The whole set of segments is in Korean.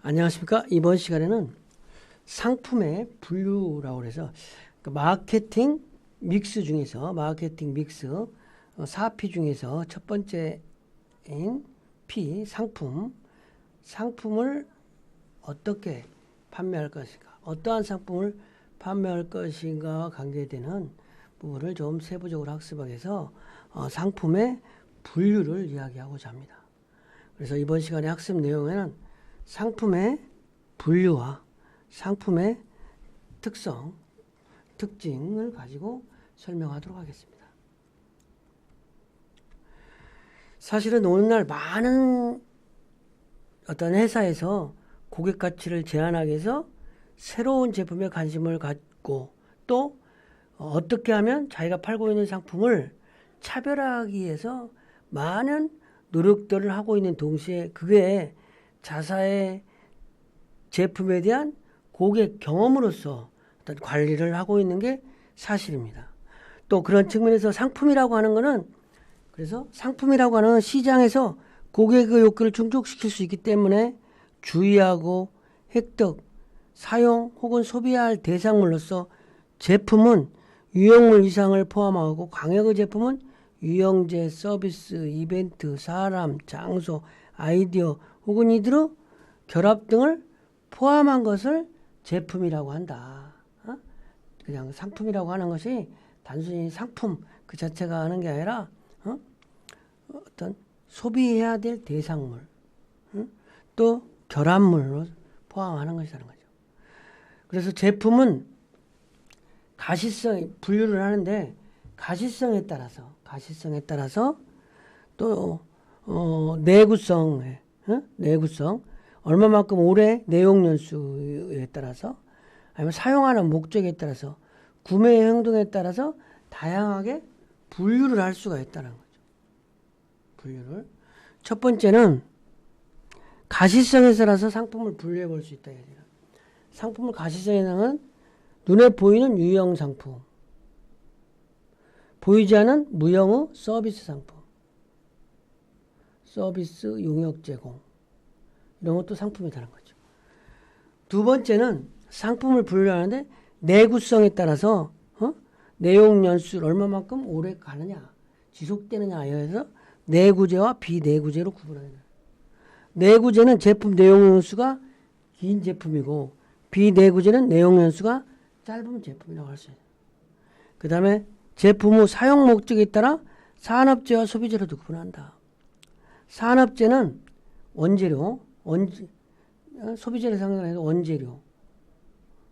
안녕하십니까. 이번 시간에는 상품의 분류라고 해서 마케팅 믹스 중에서 마케팅 믹스 4P 중에서 첫 번째인 P 상품을 어떻게 판매할 것인가, 어떠한 상품을 판매할 것인가와 관계되는 부분을 좀 세부적으로 학습하기 위해서 상품의 분류를 이야기하고자 합니다. 그래서 이번 시간의 학습 내용에는 상품의 분류와 상품의 특징을 가지고 설명하도록 하겠습니다. 사실은 오늘날 많은 어떤 회사에서 고객 가치를 제한하기 위해서 새로운 제품에 관심을 갖고 또 어떻게 하면 자기가 팔고 있는 상품을 차별화하기 위해서 많은 노력들을 하고 있는 동시에 그게 자사의 제품에 대한 고객 경험으로서 어떤 관리를 하고 있는 게 사실입니다. 또 그런 측면에서 상품이라고 하는 것은 그래서 상품이라고 하는 시장에서 고객의 욕구를 충족시킬 수 있기 때문에 주의하고 획득, 사용 혹은 소비해야 할 대상물로서 제품은 유형물 이상을 포함하고 광역의 제품은 유형제, 서비스, 이벤트, 사람, 장소, 아이디어 혹은 이들의 결합 등을 포함한 것을 제품이라고 한다. 그냥 상품이라고 하는 것이 단순히 상품 그 자체가 하는 게 아니라 어떤 소비해야 될 대상물 또 결합물로 포함하는 것이라는 거죠. 그래서 제품은 가시성 분류를 하는데 가시성에 따라서 또 내구성에 내구성, 얼마만큼 오래 내용 연수에 따라서 아니면 사용하는 목적에 따라서 구매 행동에 따라서 다양하게 분류를 할 수가 있다는 거죠. 분류를. 첫 번째는 가시성에 따라서 상품을 분류해 볼 수 있다. 상품을 가시성에는 눈에 보이는 유형 상품, 보이지 않은 무형의 서비스 상품, 서비스 용역 제공 이런 것도 상품이라는 거죠. 두 번째는 상품을 분류하는데 내구성에 따라서 내용 연수를 얼마만큼 오래 가느냐, 지속되느냐에 의해서 내구재와 비내구재로 구분합니다. 내구재는 제품 내용 연수가 긴 제품이고 비내구재는 내용 연수가 짧은 제품이라고 할 수 있어요. 그 다음에 제품의 사용 목적에 따라 산업재와 소비재로도 구분한다. 산업재는 원재료, 소비재를 상징해서 원재료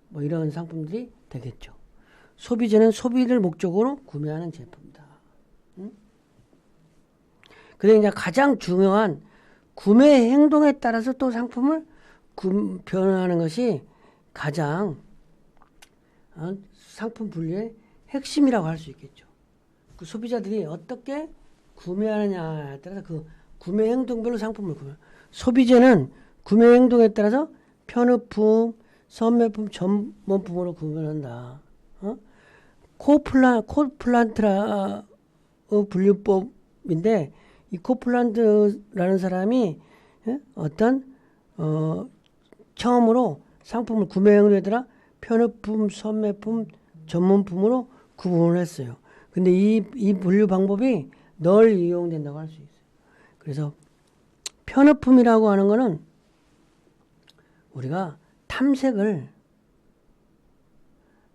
뭐 이런 상품들이 되겠죠. 소비재는 소비를 목적으로 구매하는 제품이다. 그런데 이제 가장 중요한 구매 행동에 따라서 또 상품을 변화하는 것이 가장 상품 분류의 핵심이라고 할 수 있겠죠. 그 소비자들이 어떻게 구매하느냐에 따라서 그 구매 행동별로 상품을 소비재는 구매 행동에 따라서 편의품, 선매품, 전문품으로 구분한다. 코플란트라 분류법인데 이 코플란트라는 사람이 어떤 처음으로 상품을 구매 행동에 따라 편의품, 선매품, 전문품으로 구분을 했어요. 근데 이 분류 방법이 널리 이용된다고 할 수 있어요. 그래서 편의품이라고 하는 거는 우리가 탐색을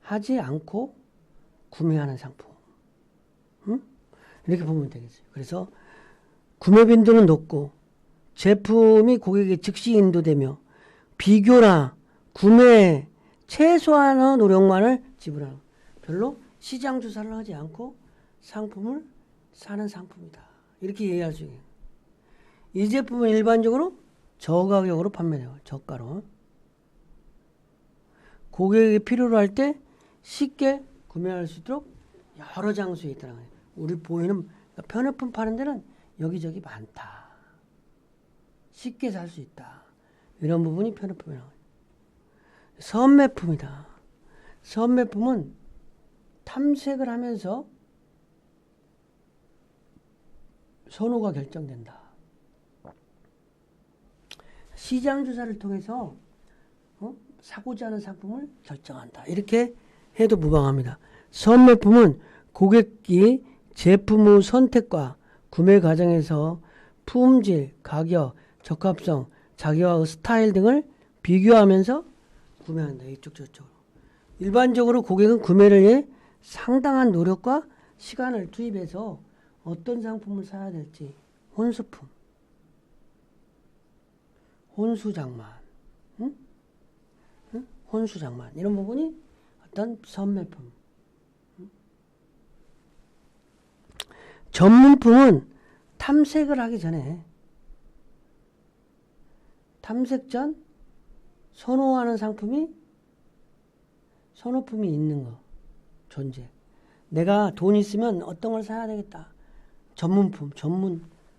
하지 않고 구매하는 상품. 이렇게 보면 되겠어요. 그래서 구매 빈도는 높고 제품이 고객에게 즉시 인도되며 비교나 구매 최소한의 노력만을 지불하는 별로 시장 조사를 하지 않고 상품을 사는 상품이다. 이렇게 이해할 수 있어요. 이 제품은 일반적으로 저가격으로 판매돼요. 저가로. 고객이 필요로 할 때 쉽게 구매할 수 있도록 여러 장소에 있다는 거예요. 우리 보이는 편의품 파는 데는 여기저기 많다. 쉽게 살 수 있다. 이런 부분이 편의품이라고 해요. 선매품이다. 선매품은 탐색을 하면서 선호가 결정된다. 시장 조사를 통해서 사고자 하는 상품을 결정한다. 이렇게 해도 무방합니다. 선매품은 고객이 제품 후 선택과 구매 과정에서 품질, 가격, 적합성, 자기와 스타일 등을 비교하면서 구매한다. 이쪽 저쪽으로. 일반적으로 고객은 구매를 위해 상당한 노력과 시간을 투입해서 어떤 상품을 사야 될지 혼수품, 혼수장만, 응? 응? 혼수장만 이런 부분이 어떤 선매품. 전문품은 탐색을 하기 전에 탐색 전 선호하는 선호품이 있는 거 존재. 내가 돈 있으면 어떤 걸 사야 되겠다.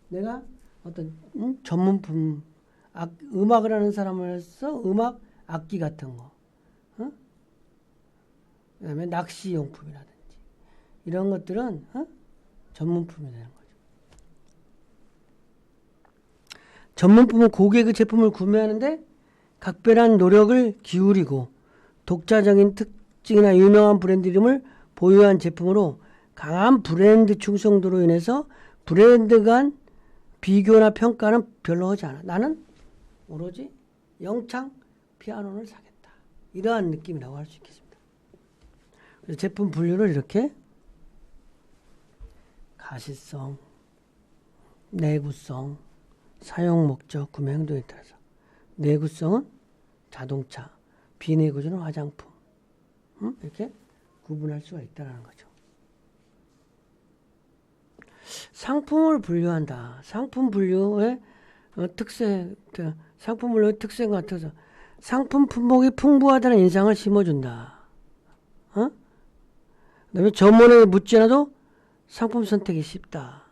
내가 어떤 전문품, 음악을 하는 사람으로서 음악 악기 같은 거, 그다음에 낚시용품이라든지 이런 것들은 전문품이 되는 거죠. 전문품은 고객의 제품을 구매하는데 각별한 노력을 기울이고 독자적인 특징이나 유명한 브랜드 이름을 보유한 제품으로 강한 브랜드 충성도로 인해서 브랜드 간 비교나 평가는 별로 하지 않아. 나는 오로지 영창 피아노를 사겠다. 이러한 느낌이라고 할 수 있겠습니다. 그래서 제품 분류를 이렇게 가시성, 내구성, 사용 목적, 구매 행동에 따라서 내구성은 자동차, 비내구성은 화장품 이렇게 구분할 수가 있다는 거죠. 상품을 분류한다. 상품 분류의 특성 같아서 상품 품목이 풍부하다는 인상을 심어준다. 그다음에 전문에 묻지 않아도 상품 선택이 쉽다.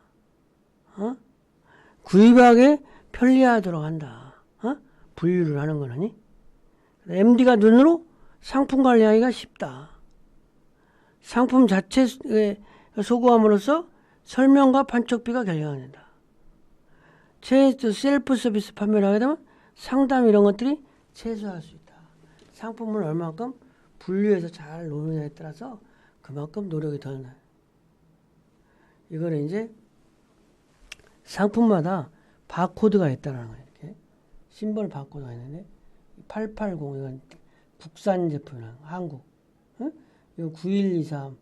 구입하기 편리하도록 한다. 분류를 하는 거니. MD가 눈으로 상품 관리하기가 쉽다. 상품 자체에 소구함으로써 설명과 판촉비가 결정된다. 셀프 서비스 판매를 하게 되면 상담 이런 것들이 최소화할 수 있다. 상품을 얼마만큼 분류해서 잘 노느냐에 따라서 그만큼 노력이 더 나요. 이거는 이제 상품마다 바코드가 있다는 거예요. 이렇게 심벌 바코드가 있는데 880 이건 국산 제품이랑 한국, 이거 9123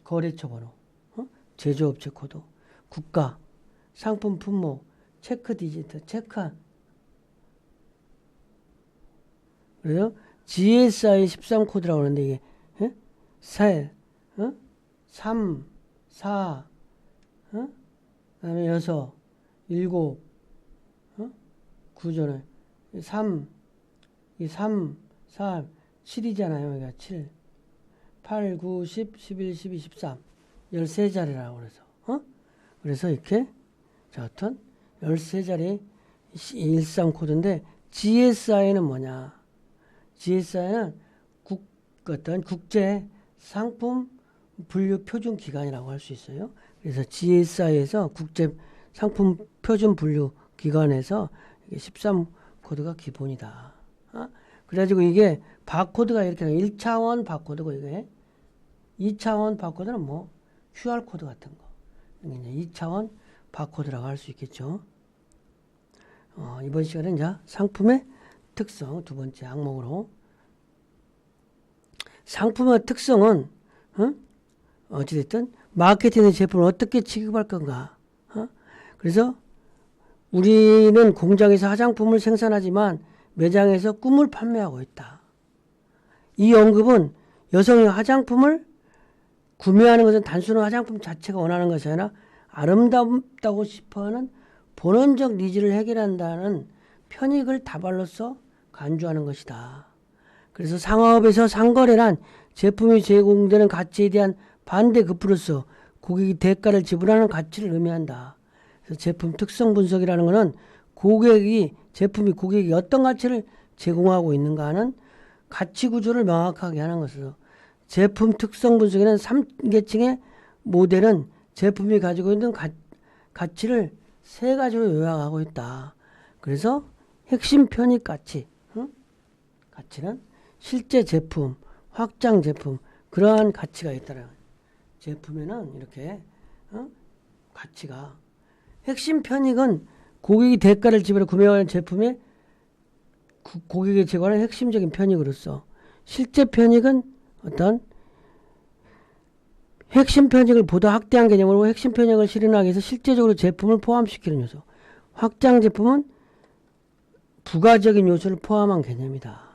거래처 번호, 제조업체 코드, 국가, 상품 품목, 체크 디지트, 체크한. 그래서 GSI 13 코드라고 하는데 이게 셀, 3, 4, 그다음에 6, 7, 9전에 3, 4, 7이잖아요. 여기가 7, 8, 9, 10, 11, 12, 13 13자리라고 그래서 그래서 이렇게 자 어떤 13자리 13 코드인데 GSI는 뭐냐? GSI는 어떤 국제 상품 분류 표준 기관이라고 할 수 있어요. 그래서 GSI에서 국제 상품 표준 분류 기관에서 13 코드가 기본이다. 그래가지고 이게 바코드가 이렇게 1차원 바코드고 이게 2차원 바코드는 뭐 QR 코드 같은 거. 이제 2차원 바코드라고 할 수 있겠죠. 이번 시간은 이제 상품의 특성 두 번째 항목으로 상품의 특성은 어찌됐든 마케팅의 제품을 어떻게 취급할 건가. 그래서 우리는 공장에서 화장품을 생산하지만 매장에서 꿈을 판매하고 있다. 이 언급은 여성이 화장품을 구매하는 것은 단순한 화장품 자체가 원하는 것이 아니라 아름답다고 싶어하는 본원적 니즈를 해결한다는 편익을 다발로서 간주하는 것이다. 그래서 상업에서 상거래란 제품이 제공되는 가치에 대한 반대 급부로서 고객이 대가를 지불하는 가치를 의미한다. 그래서 제품 특성 분석이라는 것은 제품이 고객이 어떤 가치를 제공하고 있는가 하는 가치 구조를 명확하게 하는 것으로 제품 특성 분석에는 3계층의 모델은 제품이 가지고 있는 가치를 3가지로 요약하고 있다. 그래서 핵심 편익 가치. 가치는 실제 제품, 확장 제품, 그러한 가치가 있다는 거예요. 제품에는 이렇게 가치가. 핵심 편익은 고객이 대가를 지불해 구매하는 제품에 고객에 제공하는 핵심적인 편익으로서, 실제 편익은 어떤 핵심 편익을 보다 확대한 개념으로 핵심 편익을 실현하기 위해서 실제적으로 제품을 포함시키는 요소. 확장 제품은 부가적인 요소를 포함한 개념이다.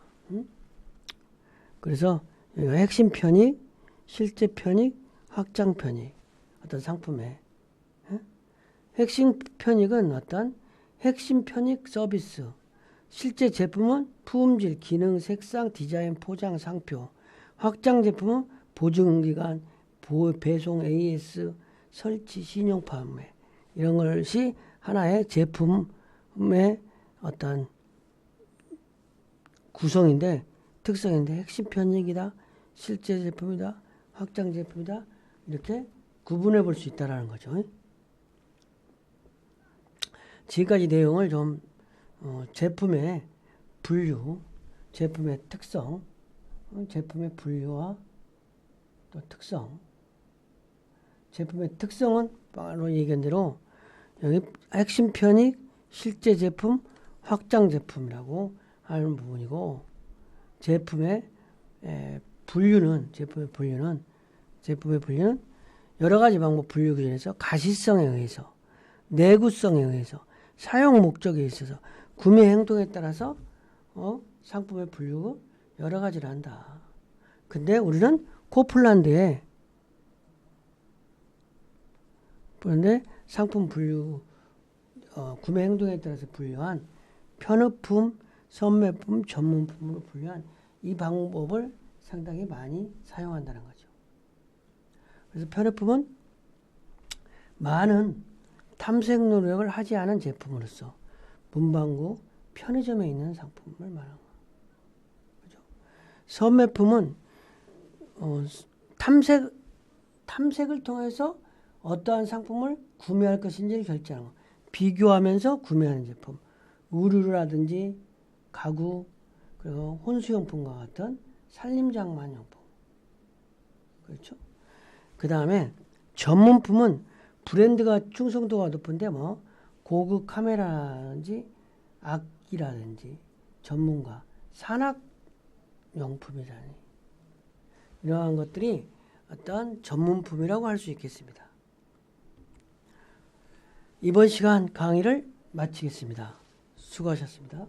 그래서 핵심 편익, 실제 편익, 확장 편익. 어떤 상품의 핵심 편익은 어떤 핵심 편익 서비스. 실제 제품은 품질, 기능, 색상, 디자인, 포장, 상표. 확장 제품은 보증기간, 배송, AS, 설치, 신용 판매. 이런 것이 하나의 제품의 어떤 구성인데, 특성인데, 핵심 편익이다, 실제 제품이다, 확장 제품이다, 이렇게 구분해 볼 수 있다는 거죠. 지금까지 내용을 좀 제품의 분류, 제품의 특성, 제품의 분류와 또 특성. 제품의 특성은 바로 얘기한 대로 여기 핵심 편익, 실제 제품, 확장 제품이라고 하는 부분이고, 제품의 분류는 여러 가지 방법 분류 기준에서 가시성에 의해서, 내구성에 의해서, 사용 목적에 있어서, 구매 행동에 따라서 상품의 분류가 여러 가지를 한다. 근데 우리는 코플란드에 그런데 상품 분류, 구매 행동에 따라서 분류한 편의품, 선매품, 전문품으로 분류한 이 방법을 상당히 많이 사용한다는 거죠. 그래서 편의품은 많은 탐색 노력을 하지 않은 제품으로서 문방구, 편의점에 있는 상품을 말하는 거죠. 선매품은 탐색을 통해서 어떠한 상품을 구매할 것인지를 결정하는 거. 비교하면서 구매하는 제품. 의류라든지 가구, 그리고 혼수용품과 같은 산림장만용품. 그렇죠? 그 다음에 전문품은 브랜드가 충성도가 높은데 고급 카메라라든지 악기라든지 전문가, 산악용품이라니. 이러한 것들이 어떤 전문품이라고 할 수 있겠습니다. 이번 시간 강의를 마치겠습니다. 수고하셨습니다.